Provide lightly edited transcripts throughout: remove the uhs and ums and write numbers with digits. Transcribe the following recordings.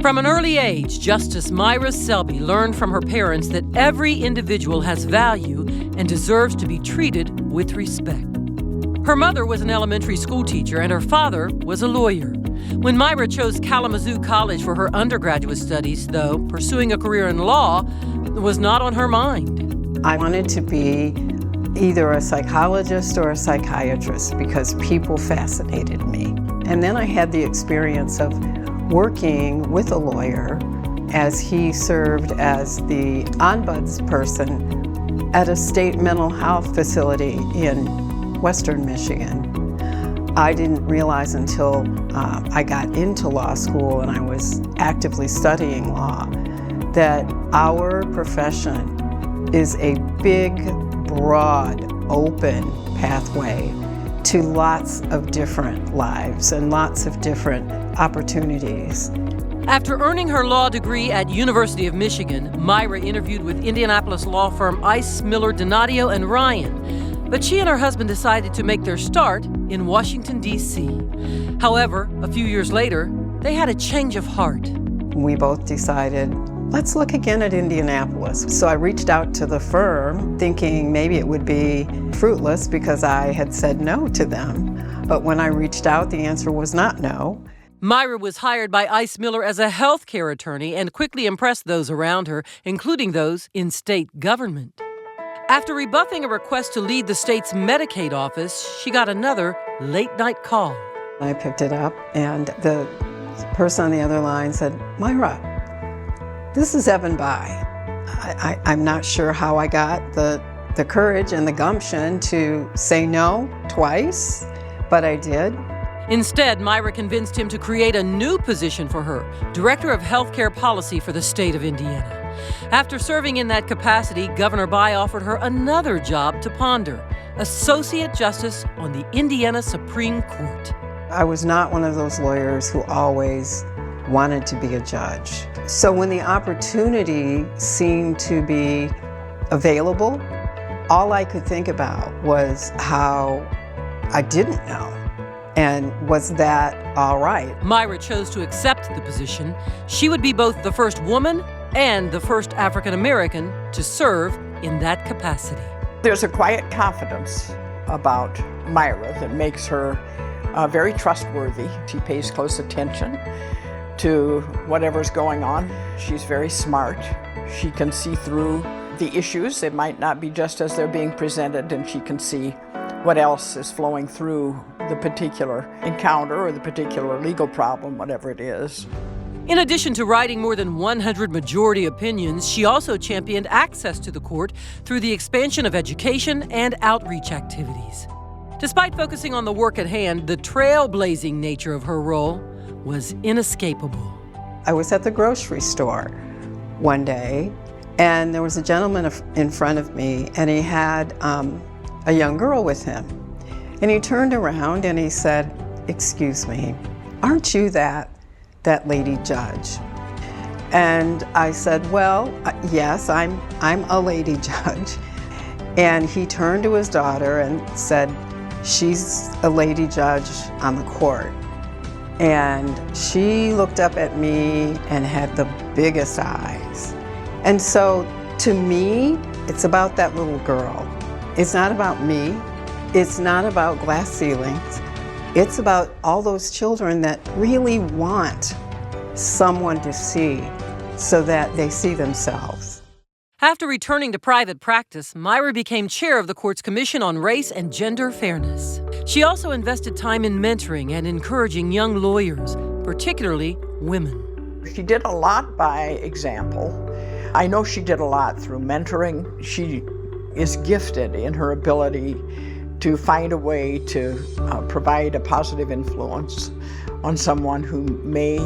From an early age, Justice Myra Selby learned from her parents that every individual has value and deserves to be treated with respect. Her mother was an elementary school teacher and her father was a lawyer. When Myra chose Kalamazoo College for her undergraduate studies, though, pursuing a career in law was not on her mind. I wanted to be either a psychologist or a psychiatrist because people fascinated me. And then I had the experience of working with a lawyer as he served as the ombudsperson at a state mental health facility in Western Michigan. I didn't realize until I got into law school and I was actively studying law that our profession is a big, broad, open pathway to lots of different lives and lots of different opportunities. After earning her law degree at University of Michigan, Myra interviewed with Indianapolis law firm Ice, Miller, Donadio, and Ryan. But she and her husband decided to make their start in Washington, D.C. However, a few years later, they had a change of heart. We both decided, let's look again at Indianapolis. So I reached out to the firm thinking maybe it would be fruitless because I had said no to them. But when I reached out, the answer was not no. Myra was hired by Ice Miller as a health care attorney and quickly impressed those around her, including those in state government. After rebuffing a request to lead the state's Medicaid office, she got another late-night call. I picked it up, and the person on the other line said, Myra, this is Evan By. I'm not sure how I got the courage and the gumption to say no twice, but I did. Instead, Myra convinced him to create a new position for her, Director of Healthcare Policy for the state of Indiana. After serving in that capacity, Governor By offered her another job to ponder, Associate Justice on the Indiana Supreme Court. I was not one of those lawyers who always wanted to be a judge. So when the opportunity seemed to be available, all I could think about was how I didn't know. And was that all right? Myra chose to accept the position. She would be both the first woman and the first African American to serve in that capacity. There's a quiet confidence about Myra that makes her very trustworthy. She pays close attention to whatever's going on. She's very smart. She can see through the issues. It might not be just as they're being presented, and she can see what else is flowing through the particular encounter or the particular legal problem, whatever it is. In addition to writing more than 100 majority opinions, she also championed access to the court through the expansion of education and outreach activities. Despite focusing on the work at hand, the trailblazing nature of her role was inescapable. I was at the grocery store one day, and there was a gentleman in front of me, and he had a young girl with him. And he turned around and he said, "Excuse me, aren't you that lady judge?" And I said, "Well, yes, I'm a lady judge." And he turned to his daughter and said, "She's a lady judge on the court." And she looked up at me and had the biggest eyes. And so to me, it's about that little girl. It's not about me. It's not about glass ceilings. It's about all those children that really want someone to see so that they see themselves. After returning to private practice, Myra became chair of the court's Commission on Race and Gender Fairness. She also invested time in mentoring and encouraging young lawyers, particularly women. She did a lot by example. I know she did a lot through mentoring. She is gifted in her ability to find a way to provide a positive influence on someone who may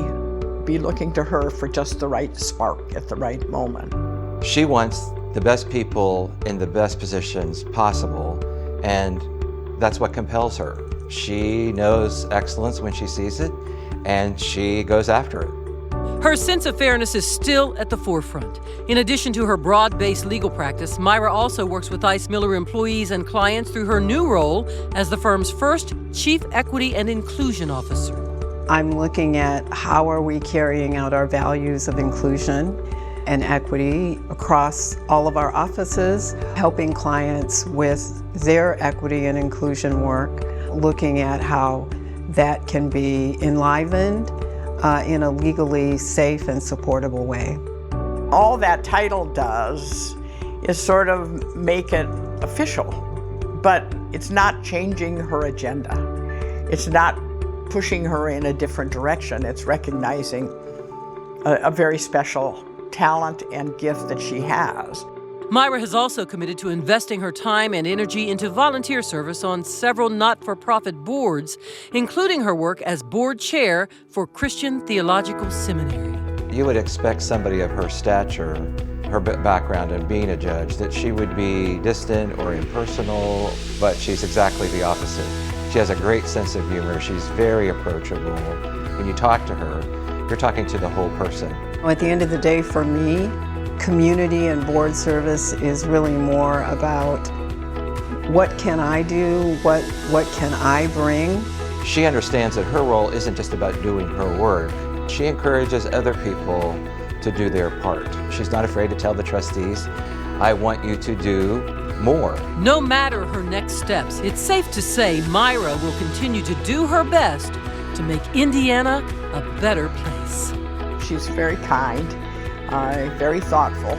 be looking to her for just the right spark at the right moment. She wants the best people in the best positions possible, and that's what compels her. She knows excellence when she sees it, and she goes after it. Her sense of fairness is still at the forefront. In addition to her broad-based legal practice, Myra also works with Ice Miller employees and clients through her new role as the firm's first Chief Equity and Inclusion Officer. I'm looking at how are we carrying out our values of inclusion and equity across all of our offices, helping clients with their equity and inclusion work, looking at how that can be enlivened in a legally safe and supportable way. All that title does is sort of make it official, but it's not changing her agenda. It's not pushing her in a different direction. It's recognizing a very special talent and gift that she has. Myra has also committed to investing her time and energy into volunteer service on several not-for-profit boards, including her work as board chair for Christian Theological Seminary. You would expect somebody of her stature, her background in being a judge, that she would be distant or impersonal, but she's exactly the opposite. She has a great sense of humor. She's very approachable. When you talk to her, you're talking to the whole person. At the end of the day, for me, community and board service is really more about what can I do, what can I bring. She understands that her role isn't just about doing her work. She encourages other people to do their part. She's not afraid to tell the trustees, I want you to do more. No matter her next steps, it's safe to say Myra will continue to do her best to make Indiana a better place. She's very kind, very thoughtful.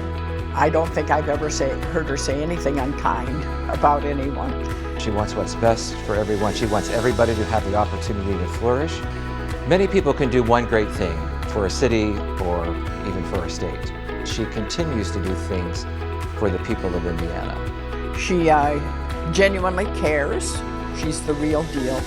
I don't think I've ever heard her say anything unkind about anyone. She wants what's best for everyone. She wants everybody to have the opportunity to flourish. Many people can do one great thing for a city or even for a state. She continues to do things for the people of Indiana. She genuinely cares. She's the real deal.